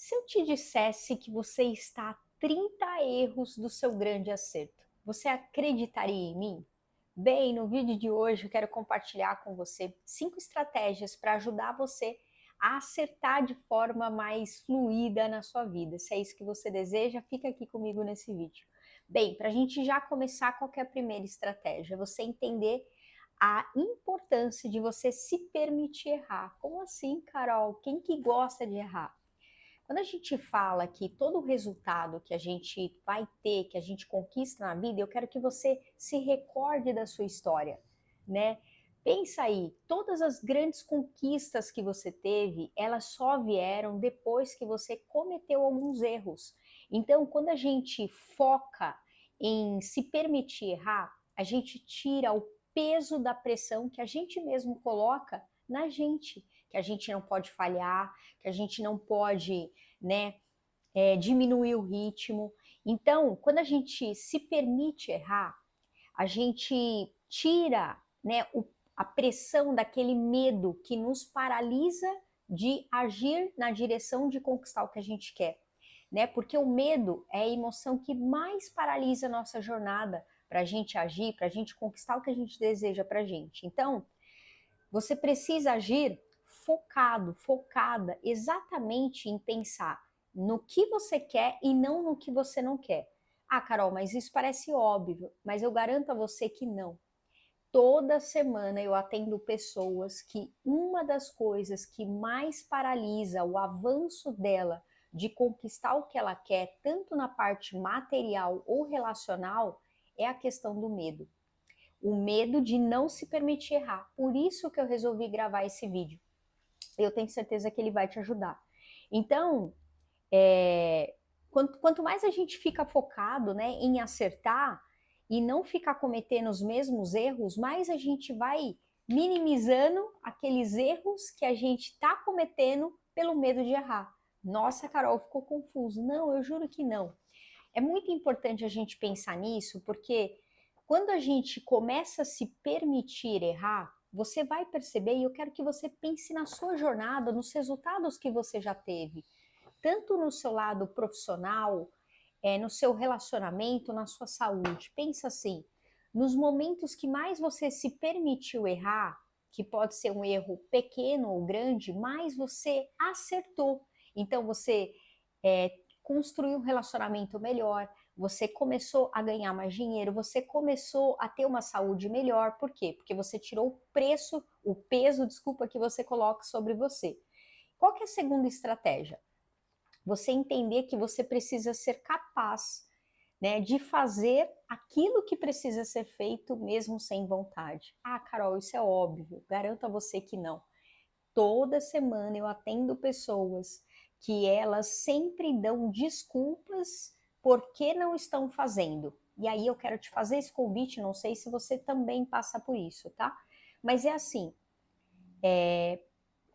Se eu te dissesse que você está a 30 erros do seu grande acerto, você acreditaria em mim? Bem, no vídeo de hoje eu quero compartilhar com você 5 estratégias para ajudar você a acertar de forma mais fluida na sua vida. Se é isso que você deseja, fica aqui comigo nesse vídeo. Bem, para a gente já começar, qual que é a primeira estratégia? Você entender a importância de você se permitir errar. Como assim, Carol? Quem que gosta de errar? Quando a gente fala que todo o resultado que a gente vai ter, que a gente conquista na vida, eu quero que você se recorde da sua história, né? Pensa aí, todas as grandes conquistas que você teve, elas só vieram depois que você cometeu alguns erros. Então, quando a gente foca em se permitir errar, a gente tira o peso da pressão que a gente mesmo coloca na gente, que a gente não pode falhar, que a gente não pode, né, diminuir o ritmo. Então, quando a gente se permite errar, a gente tira, né, a pressão daquele medo que nos paralisa de agir na direção de conquistar o que a gente quer, né? Porque o medo é a emoção que mais paralisa a nossa jornada para a gente agir, para a gente conquistar o que a gente deseja para a gente. Então, você precisa agir focado, focada exatamente em pensar no que você quer e não no que você não quer. Ah, Carol, mas isso parece óbvio, mas eu garanto a você que não. Toda semana eu atendo pessoas que uma das coisas que mais paralisa o avanço dela de conquistar o que ela quer, tanto na parte material ou relacional, é a questão do medo. O medo de não se permitir errar. Por isso que eu resolvi gravar esse vídeo. Eu tenho certeza que ele vai te ajudar. Então, quanto mais a gente fica focado, né, em acertar e não ficar cometendo os mesmos erros, mais a gente vai minimizando aqueles erros que a gente está cometendo pelo medo de errar. Nossa, Carol, ficou confuso. Não, eu juro que não. É muito importante a gente pensar nisso, porque quando a gente começa a se permitir errar, você vai perceber, e eu quero que você pense na sua jornada, nos resultados que você já teve, tanto no seu lado profissional, no seu relacionamento, na sua saúde. Pensa assim, nos momentos que mais você se permitiu errar, que pode ser um erro pequeno ou grande, mais você acertou. Então você construiu um relacionamento melhor, você começou a ganhar mais dinheiro, você começou a ter uma saúde melhor. Por quê? Porque você tirou o preço, o peso, desculpa, que você coloca sobre você. Qual que é a segunda estratégia? Você entender que você precisa ser capaz, né, de fazer aquilo que precisa ser feito mesmo sem vontade. Ah, Carol, isso é óbvio, garanto a você que não. Toda semana eu atendo pessoas que elas sempre dão desculpas por que não estão fazendo. E aí eu quero te fazer esse convite, não sei se você também passa por isso, tá? Mas é assim,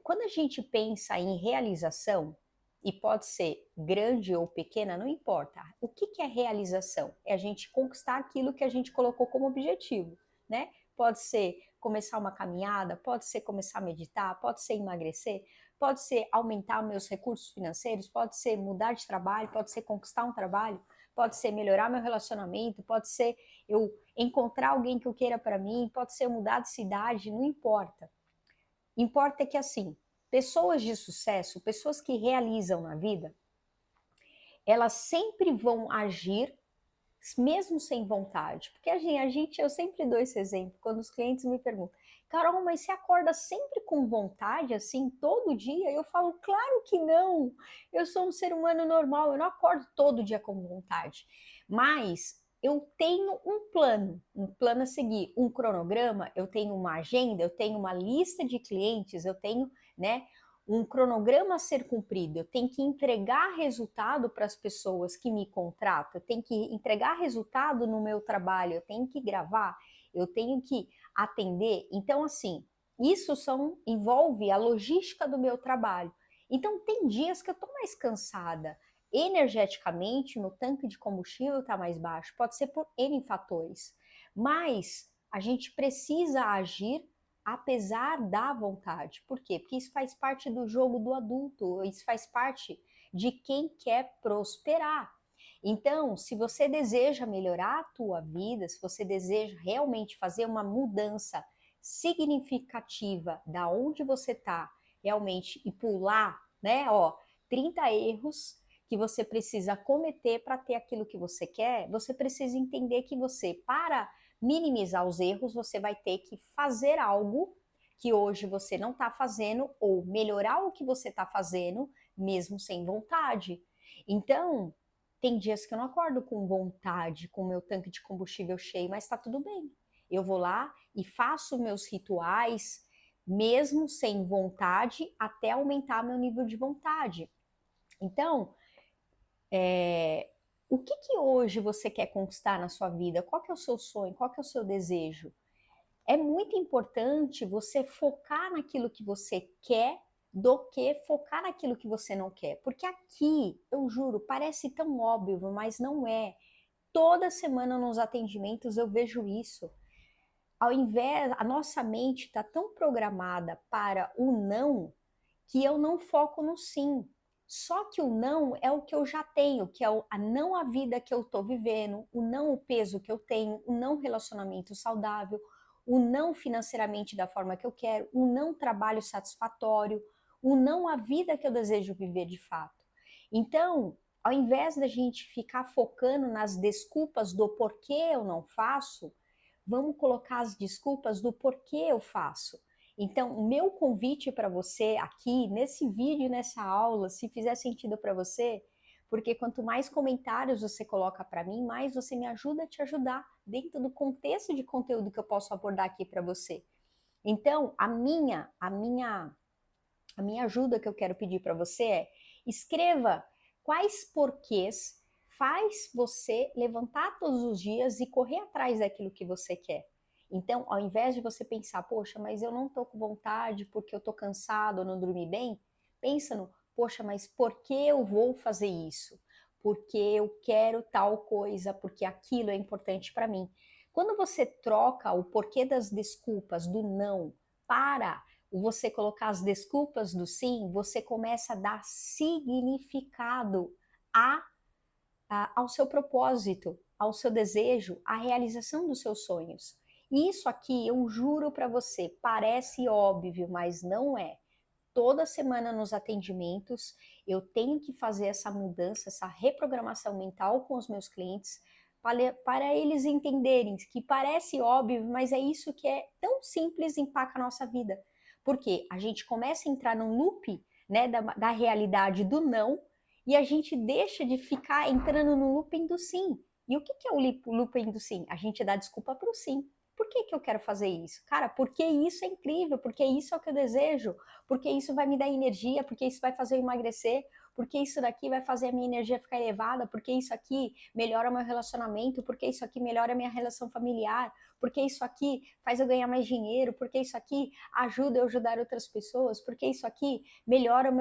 quando a gente pensa em realização, e pode ser grande ou pequena, não importa. O que é realização? É a gente conquistar aquilo que a gente colocou como objetivo, né? Pode ser começar uma caminhada, pode ser começar a meditar, pode ser emagrecer, pode ser aumentar meus recursos financeiros, pode ser mudar de trabalho, pode ser conquistar um trabalho, pode ser melhorar meu relacionamento, pode ser eu encontrar alguém que eu queira para mim, pode ser eu mudar de cidade, não importa. Importa que, assim, pessoas de sucesso, pessoas que realizam na vida, elas sempre vão agir mesmo sem vontade. Porque eu sempre dou esse exemplo quando os clientes me perguntam, Carol, mas você acorda sempre com vontade, assim, todo dia? Eu falo, claro que não. Eu sou um ser humano normal, eu não acordo todo dia com vontade. Mas eu tenho um plano a seguir, um cronograma, eu tenho uma agenda, eu tenho uma lista de clientes, eu tenho, né, um cronograma a ser cumprido, eu tenho que entregar resultado para as pessoas que me contratam, eu tenho que entregar resultado no meu trabalho, eu tenho que gravar, eu tenho que atender. Então, assim, envolve a logística do meu trabalho. Então, tem dias que eu estou mais cansada. Energeticamente, meu tanque de combustível está mais baixo, pode ser por N fatores. Mas a gente precisa agir apesar da vontade. Por quê? Porque isso faz parte do jogo do adulto, isso faz parte de quem quer prosperar. Então, se você deseja melhorar a tua vida, se você deseja realmente fazer uma mudança significativa da onde você está realmente e pular, né, 30 erros que você precisa cometer para ter aquilo que você quer, você precisa entender que você, para minimizar os erros, você vai ter que fazer algo que hoje você não está fazendo ou melhorar o que você está fazendo, mesmo sem vontade. Então, tem dias que eu não acordo com vontade, com o meu tanque de combustível cheio, mas está tudo bem. Eu vou lá e faço meus rituais, mesmo sem vontade, até aumentar meu nível de vontade. Então, o que hoje você quer conquistar na sua vida? Qual que é o seu sonho? Qual que é o seu desejo? É muito importante você focar naquilo que você quer do que focar naquilo que você não quer. Porque aqui, eu juro, parece tão óbvio, mas não é. Toda semana nos atendimentos eu vejo isso. Ao invés, a nossa mente está tão programada para o não que eu não foco no sim. Só que o não é o que eu já tenho, que é a não a vida que eu estou vivendo, o não o peso que eu tenho, o não relacionamento saudável, o não financeiramente da forma que eu quero, o não trabalho satisfatório, o não a vida que eu desejo viver de fato. Então, ao invés da gente ficar focando nas desculpas do porquê eu não faço, vamos colocar as desculpas do porquê eu faço. Então, o meu convite para você aqui, nesse vídeo, nessa aula, se fizer sentido para você, porque quanto mais comentários você coloca para mim, mais você me ajuda a te ajudar dentro do contexto de conteúdo que eu posso abordar aqui para você. Então, a minha ajuda que eu quero pedir para você é: escreva quais porquês faz você levantar todos os dias e correr atrás daquilo que você quer. Então, ao invés de você pensar, poxa, mas eu não tô com vontade porque eu tô cansado ou não dormi bem, pensa no, poxa, mas por que eu vou fazer isso? Porque eu quero tal coisa, porque aquilo é importante para mim. Quando você troca o porquê das desculpas, do não, para você colocar as desculpas do sim, você começa a dar significado ao seu propósito, ao seu desejo, à realização dos seus sonhos. E isso aqui, eu juro para você, parece óbvio, mas não é. Toda semana nos atendimentos, eu tenho que fazer essa mudança, essa reprogramação mental com os meus clientes, para eles entenderem que parece óbvio, mas é isso que é tão simples e impacta a nossa vida. Porque a gente começa a entrar num loop, né, da realidade do não, e a gente deixa de ficar entrando no looping do sim. E o que é o looping do sim? A gente dá desculpa para o sim. Por que eu quero fazer isso? Cara, porque isso é incrível, porque isso é o que eu desejo, porque isso vai me dar energia, porque isso vai fazer eu emagrecer, porque isso daqui vai fazer a minha energia ficar elevada, porque isso aqui melhora o meu relacionamento, porque isso aqui melhora a minha relação familiar, porque isso aqui faz eu ganhar mais dinheiro, porque isso aqui ajuda eu ajudar outras pessoas, porque isso aqui melhora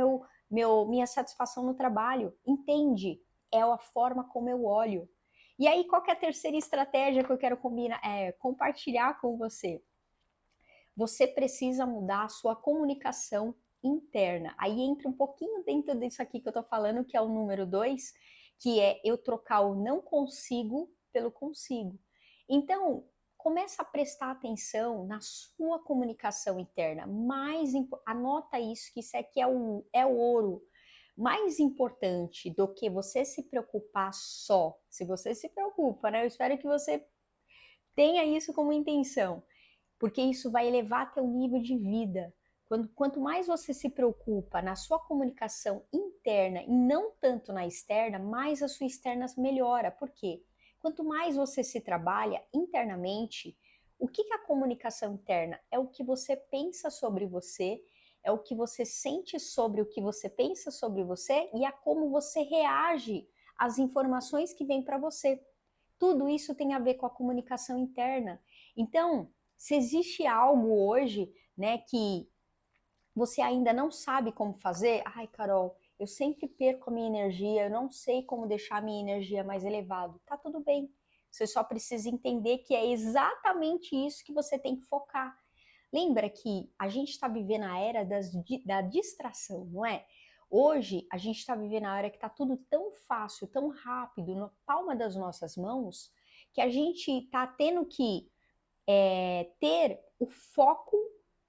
minha satisfação no trabalho. Entende? É a forma como eu olho. E aí, qual que é a terceira estratégia que eu quero compartilhar com você? Você precisa mudar a sua comunicação interna. Aí entra um pouquinho dentro disso aqui que eu tô falando, que é o número 2, que é eu trocar o não consigo pelo consigo. Então, começa a prestar atenção na sua comunicação interna. Anota isso, que isso aqui é o ouro. Mais importante do que você se preocupar só, se você se preocupa, né? Eu espero que você tenha isso como intenção, porque isso vai elevar teu nível de vida. Quanto mais você se preocupa na sua comunicação interna e não tanto na externa, mais a sua externa melhora. Por quê? Quanto mais você se trabalha internamente, o que é a comunicação interna? É o que você pensa sobre você, é o que você sente sobre o que você pensa sobre você e a como você reage às informações que vêm para você. Tudo isso tem a ver com a comunicação interna. Então, se existe algo hoje, né, que você ainda não sabe como fazer, ai, Carol, eu sempre perco a minha energia, eu não sei como deixar a minha energia mais elevada. Tá tudo bem. Você só precisa entender que é exatamente isso que você tem que focar. Lembra que a gente está vivendo a era da distração, não é? Hoje, a gente está vivendo a era que está tudo tão fácil, tão rápido, na palma das nossas mãos, que a gente está tendo que ter o foco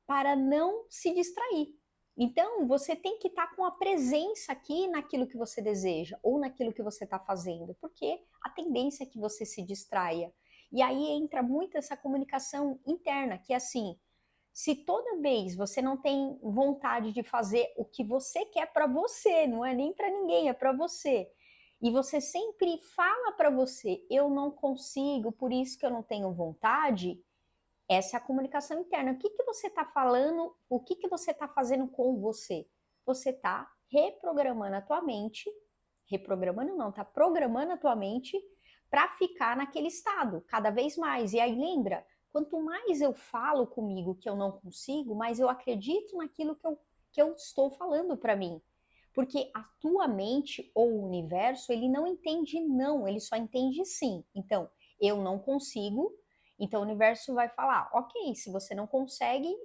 para não se distrair. Então, você tem que estar com a presença aqui naquilo que você deseja ou naquilo que você está fazendo, porque a tendência é que você se distraia. E aí entra muito essa comunicação interna, que é assim, se toda vez você não tem vontade de fazer o que você quer para você, não é nem para ninguém, é para você. E você sempre fala para você, eu não consigo, por isso que eu não tenho vontade. Essa é a comunicação interna. O que que você está falando? O que que você está fazendo com você? Você está reprogramando a tua mente, reprogramando não, está programando a tua mente para ficar naquele estado cada vez mais. E aí lembra, quanto mais eu falo comigo que eu não consigo, mais eu acredito naquilo que eu estou falando para mim. Porque a tua mente ou o universo, ele não entende não, ele só entende sim. Então, eu não consigo, então o universo vai falar, ok, se você não consegue,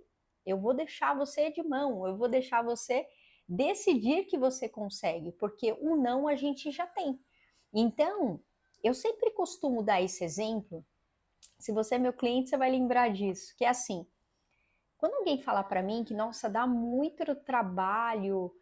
eu vou deixar você de mão, eu vou deixar você decidir que você consegue, porque o não a gente já tem. Então, eu sempre costumo dar esse exemplo, se você é meu cliente, você vai lembrar disso, que é assim, quando alguém fala para mim que, nossa, dá muito trabalho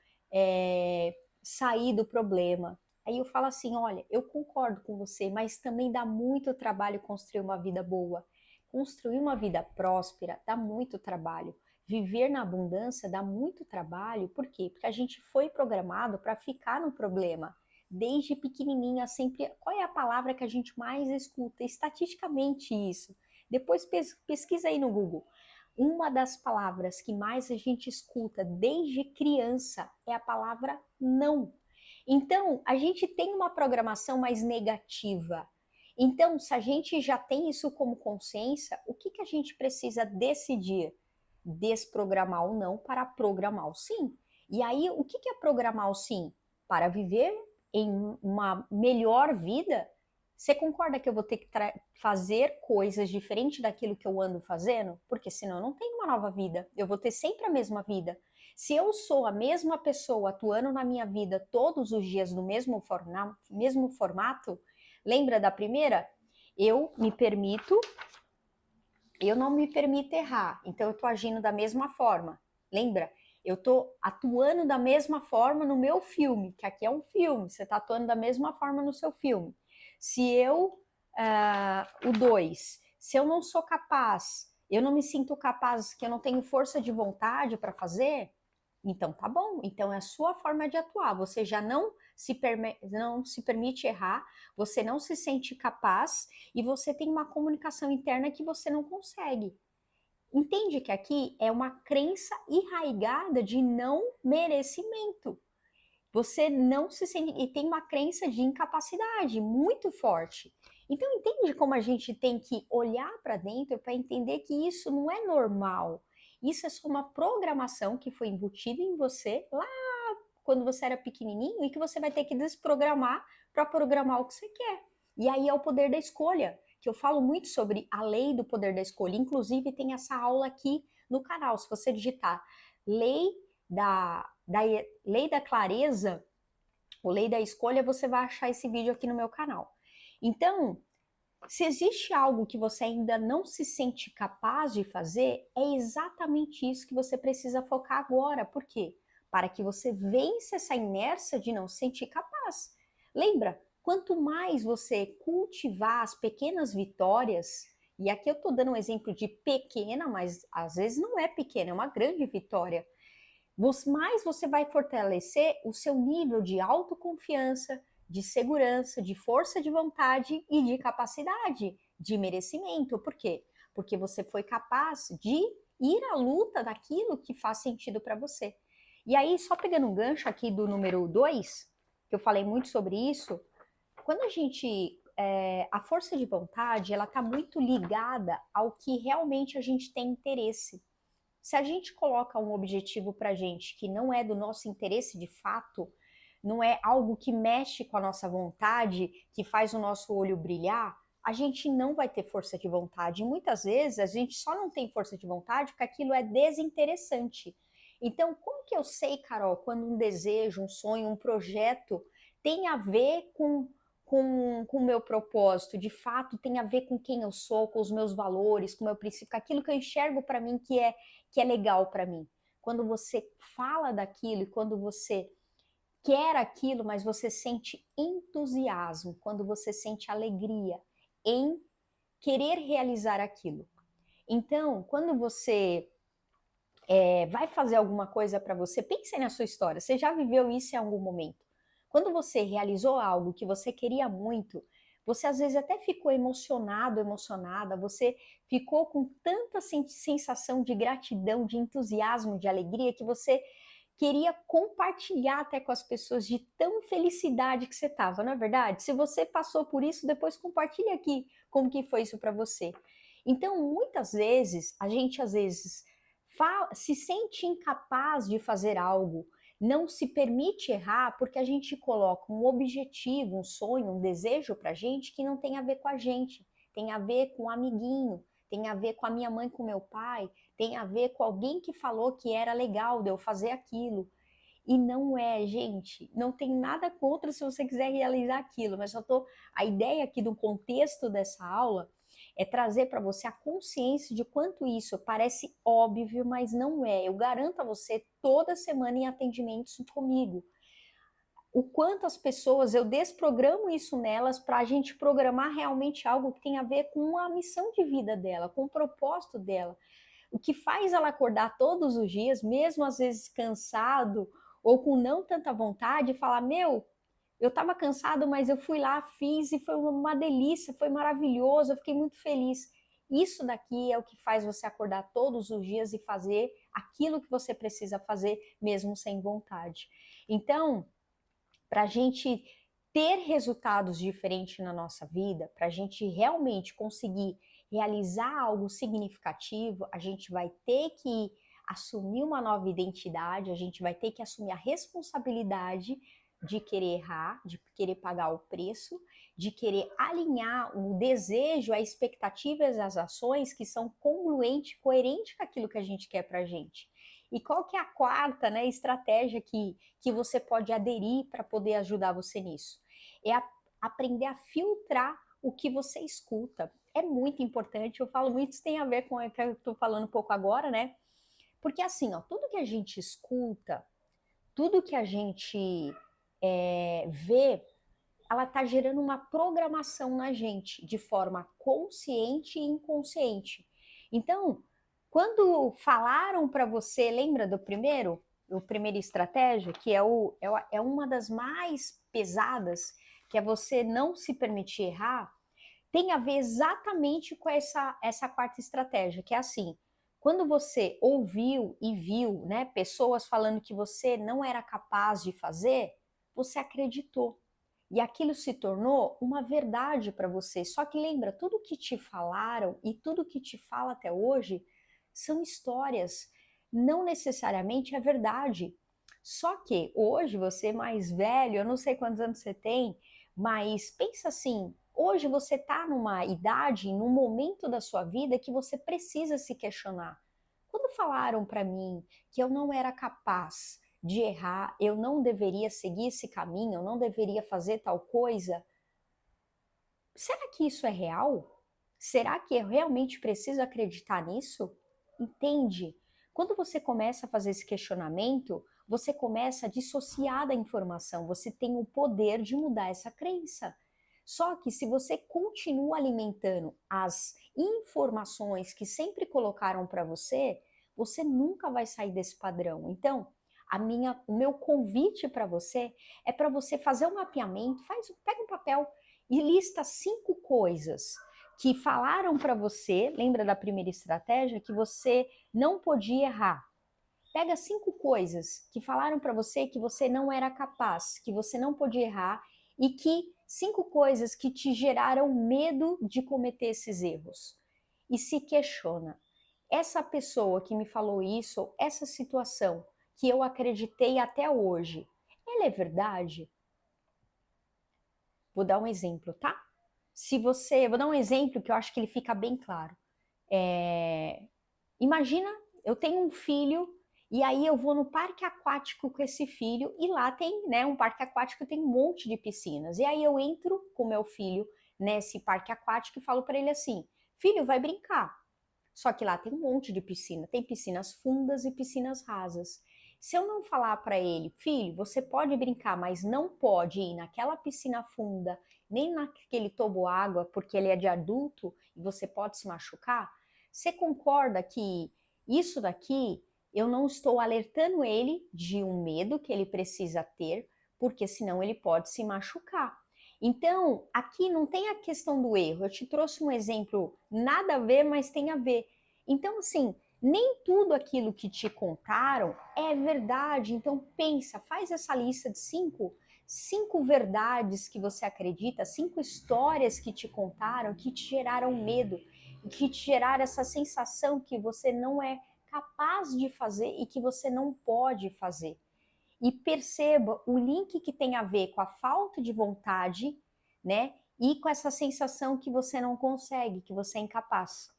sair do problema, aí eu falo assim, olha, eu concordo com você, mas também dá muito trabalho construir uma vida boa. Construir uma vida próspera dá muito trabalho. Viver na abundância dá muito trabalho, por quê? Porque a gente foi programado para ficar no problema. Desde pequenininha, sempre. Qual é a palavra que a gente mais escuta? Estatisticamente, isso. Depois pesquisa aí no Google. Uma das palavras que mais a gente escuta desde criança é a palavra não. Então, a gente tem uma programação mais negativa. Então, se a gente já tem isso como consciência, o que que a gente precisa decidir? Desprogramar o não para programar o sim. E aí, o que que é programar o sim? Para viver em uma melhor vida? Você concorda que eu vou ter que fazer coisas diferentes daquilo que eu ando fazendo? Porque senão eu não tenho uma nova vida. Eu vou ter sempre a mesma vida. Se eu sou a mesma pessoa atuando na minha vida todos os dias no mesmo formato, lembra da primeira? Eu me permito, eu não me permito errar. Então eu estou agindo da mesma forma. Lembra? Eu estou atuando da mesma forma no meu filme, que aqui é um filme, você está atuando da mesma forma no seu filme. Se eu, o 2, se eu não sou capaz, eu não me sinto capaz, que eu não tenho força de vontade para fazer, então tá bom, então é a sua forma de atuar. Você já não se permite errar, você não se sente capaz e você tem uma comunicação interna que você não consegue. Entende que aqui é uma crença arraigada de não merecimento. Você não se sente e tem uma crença de incapacidade muito forte. Então entende como a gente tem que olhar para dentro para entender que isso não é normal. Isso é só uma programação que foi embutida em você lá quando você era pequenininho e que você vai ter que desprogramar para programar o que você quer. E aí é o poder da escolha, que eu falo muito sobre a lei do poder da escolha. Inclusive tem essa aula aqui no canal. Se você digitar lei da lei da clareza, ou lei da escolha, você vai achar esse vídeo aqui no meu canal. Então, se existe algo que você ainda não se sente capaz de fazer, é exatamente isso que você precisa focar agora. Por quê? Para que você vença essa inércia de não se sentir capaz. Lembra, quanto mais você cultivar as pequenas vitórias, e aqui eu estou dando um exemplo de pequena, mas às vezes não é pequena, é uma grande vitória. Mais você vai fortalecer o seu nível de autoconfiança, de segurança, de força de vontade e de capacidade, de merecimento. Por quê? Porque você foi capaz de ir à luta daquilo que faz sentido para você. E aí, só pegando um gancho aqui do número 2, que eu falei muito sobre isso, quando a gente. A força de vontade, ela está muito ligada ao que realmente a gente tem interesse. Se a gente coloca um objetivo para a gente que não é do nosso interesse de fato, não é algo que mexe com a nossa vontade, que faz o nosso olho brilhar, a gente não vai ter força de vontade. E muitas vezes a gente só não tem força de vontade porque aquilo é desinteressante. Então, como que eu sei, Carol, quando um desejo, um sonho, um projeto tem a ver com o meu propósito, de fato tem a ver com quem eu sou, com os meus valores, com o meu princípio, com aquilo que eu enxergo para mim que é legal para mim. Quando você fala daquilo e quando você quer aquilo, mas você sente entusiasmo, quando você sente alegria em querer realizar aquilo. Então, quando você vai fazer alguma coisa para você, pense na sua história. Você já viveu isso em algum momento? Quando você realizou algo que você queria muito, você às vezes até ficou emocionado, emocionada, você ficou com tanta sensação de gratidão, de entusiasmo, de alegria, que você queria compartilhar até com as pessoas de tão felicidade que você estava, não é verdade? Se você passou por isso, depois compartilhe aqui como que foi isso para você. Então, muitas vezes, a gente às vezes se sente incapaz de fazer algo, não se permite errar porque a gente coloca um objetivo, um sonho, um desejo para a gente que não tem a ver com a gente, tem a ver com o amiguinho, tem a ver com a minha mãe, com meu pai, tem a ver com alguém que falou que era legal de eu fazer aquilo. E não é, gente, não tem nada contra se você quiser realizar aquilo, mas a ideia aqui do contexto dessa aula é trazer para você a consciência de quanto isso parece óbvio, mas não é. Eu garanto a você toda semana em atendimentos comigo o quanto as pessoas, eu desprogramo isso nelas para a gente programar realmente algo que tem a ver com a missão de vida dela, com o propósito dela. O que faz ela acordar todos os dias, mesmo às vezes cansado ou com não tanta vontade, e falar: Meu, eu estava cansado, mas eu fui lá, fiz e foi uma delícia, foi maravilhoso, eu fiquei muito feliz. Isso daqui é o que faz você acordar todos os dias e fazer aquilo que você precisa fazer, mesmo sem vontade. Então, para a gente ter resultados diferentes na nossa vida, para a gente realmente conseguir realizar algo significativo, a gente vai ter que assumir uma nova identidade, a gente vai ter que assumir a responsabilidade de querer errar, de querer pagar o preço, de querer alinhar o desejo, a expectativa e as ações que são congruentes, coerentes com aquilo que a gente quer para a gente. E qual que é a quarta, né, estratégia que você pode aderir para poder ajudar você nisso? É aprender a filtrar o que você escuta. É muito importante, eu falo muito, isso tem a ver com o que eu estou falando um pouco agora, né? Porque assim, ó, tudo que a gente escuta, tudo que a gente vê, ela está gerando uma programação na gente, de forma consciente e inconsciente. Então, quando falaram para você, lembra do primeiro? O primeira estratégia, que é uma das mais pesadas, que é você não se permitir errar, tem a ver exatamente com essa quarta estratégia, que é assim, quando você ouviu e viu, né, pessoas falando que você não era capaz de fazer, você acreditou. E aquilo se tornou uma verdade para você. Só que lembra, tudo que te falaram e tudo que te fala até hoje são histórias, não necessariamente é verdade. Só que hoje você é mais velho, eu não sei quantos anos você tem, mas pensa assim, hoje você está numa idade, num momento da sua vida que você precisa se questionar. Quando falaram para mim que eu não era capaz de errar, eu não deveria seguir esse caminho, eu não deveria fazer tal coisa, será que isso é real? Será que eu realmente preciso acreditar nisso? Entende? Quando você começa a fazer esse questionamento, você começa a dissociar da informação, você tem o poder de mudar essa crença. Só que se você continua alimentando as informações que sempre colocaram para você, você nunca vai sair desse padrão. Então, o meu convite para você é para você fazer um mapeamento, pega um papel e lista 5 coisas que falaram para você, lembra da primeira estratégia, que você não podia errar. Pega 5 coisas que falaram para você que você não era capaz, que você não podia errar e que 5 coisas que te geraram medo de cometer esses erros. E se questiona, essa pessoa que me falou isso, essa situação que eu acreditei até hoje, ela é verdade? Vou dar um exemplo, tá? Vou dar um exemplo que eu acho que ele fica bem claro. Imagina, eu tenho um filho E aí eu vou no parque aquático com esse filho e lá tem, né, um parque aquático tem um monte de piscinas. E aí eu entro com meu filho nesse parque aquático e falo para ele assim: "Filho, vai brincar". Só que lá tem um monte de piscina, tem piscinas fundas e piscinas rasas. Se eu não falar para ele: "Filho, você pode brincar, mas não pode ir naquela piscina funda, nem naquele toboágua, porque ele é de adulto e você pode se machucar", você concorda que isso daqui eu não estou alertando ele de um medo que ele precisa ter, porque senão ele pode se machucar. Então, aqui não tem a questão do erro. Eu te trouxe um exemplo nada a ver, mas tem a ver. Então, assim, nem tudo aquilo que te contaram é verdade. Então, pensa, faz essa lista de cinco verdades que você acredita, 5 histórias que te contaram, que te geraram medo, que te geraram essa sensação que você não é capaz de fazer e que você não pode fazer. E perceba o link que tem a ver com a falta de vontade, né? E com essa sensação que você não consegue, que você é incapaz,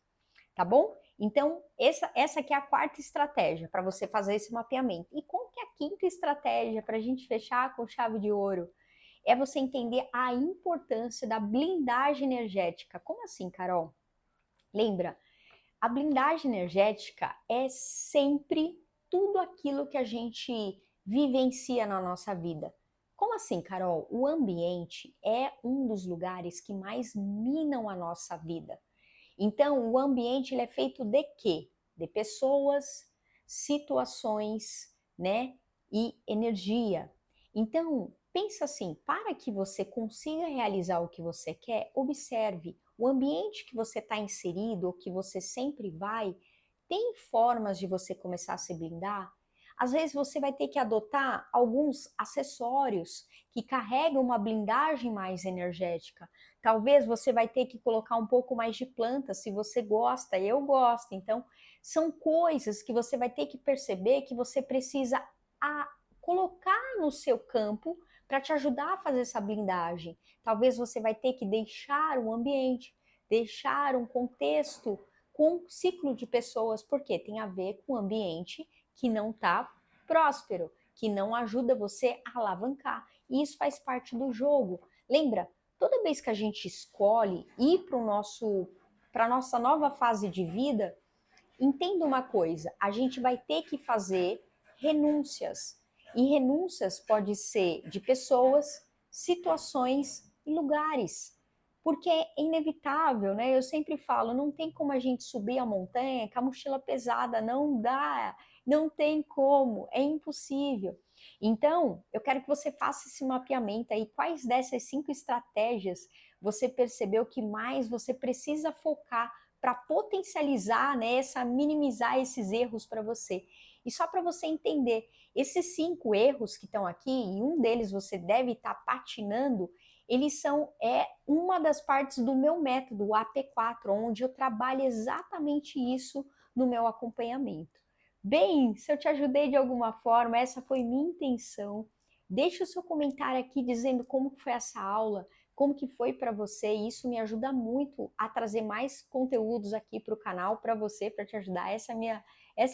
tá bom? Então, essa aqui é a quarta estratégia para você fazer esse mapeamento. E qual que é a quinta estratégia para a gente fechar com chave de ouro? É você entender a importância da blindagem energética. Como assim, Carol? Lembra, a blindagem energética é sempre tudo aquilo que a gente vivencia na nossa vida. Como assim, Carol? O ambiente é um dos lugares que mais minam a nossa vida. Então, o ambiente ele é feito de quê? De pessoas, situações, né? E energia. Então, pensa assim, para que você consiga realizar o que você quer, observe o ambiente que você está inserido, ou que você sempre vai, tem formas de você começar a se blindar? Às vezes você vai ter que adotar alguns acessórios que carregam uma blindagem mais energética. Talvez você vai ter que colocar um pouco mais de planta, se você gosta, eu gosto. Então, são coisas que você vai ter que perceber que você precisa colocar no seu campo para te ajudar a fazer essa blindagem. Talvez você vai ter que deixar um ambiente, deixar um contexto com um ciclo de pessoas, porque tem a ver com o ambiente que não está próspero, que não ajuda você a alavancar. E isso faz parte do jogo. Lembra, toda vez que a gente escolhe ir para a nossa nova fase de vida, entenda uma coisa, a gente vai ter que fazer renúncias. E renúncias pode ser de pessoas, situações e lugares. Porque é inevitável, né? Eu sempre falo, não tem como a gente subir a montanha com a mochila pesada, não dá, não tem como, é impossível. Então, eu quero que você faça esse mapeamento aí, quais dessas 5 estratégias você percebeu que mais você precisa focar para potencializar, né, minimizar esses erros para você. E só para você entender, esses 5 erros que estão aqui, e um deles você deve estar patinando, eles são uma das partes do meu método, o AP4, onde eu trabalho exatamente isso no meu acompanhamento. Bem, se eu te ajudei de alguma forma, essa foi minha intenção. Deixe o seu comentário aqui dizendo como foi essa aula, como que foi para você. Isso me ajuda muito a trazer mais conteúdos aqui para o canal para você, para te ajudar. Essa é a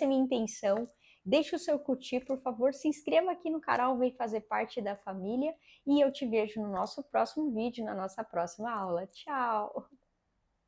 minha intenção. Deixe o seu curtir, por favor, se inscreva aqui no canal, vem fazer parte da família e eu te vejo no nosso próximo vídeo, na nossa próxima aula. Tchau!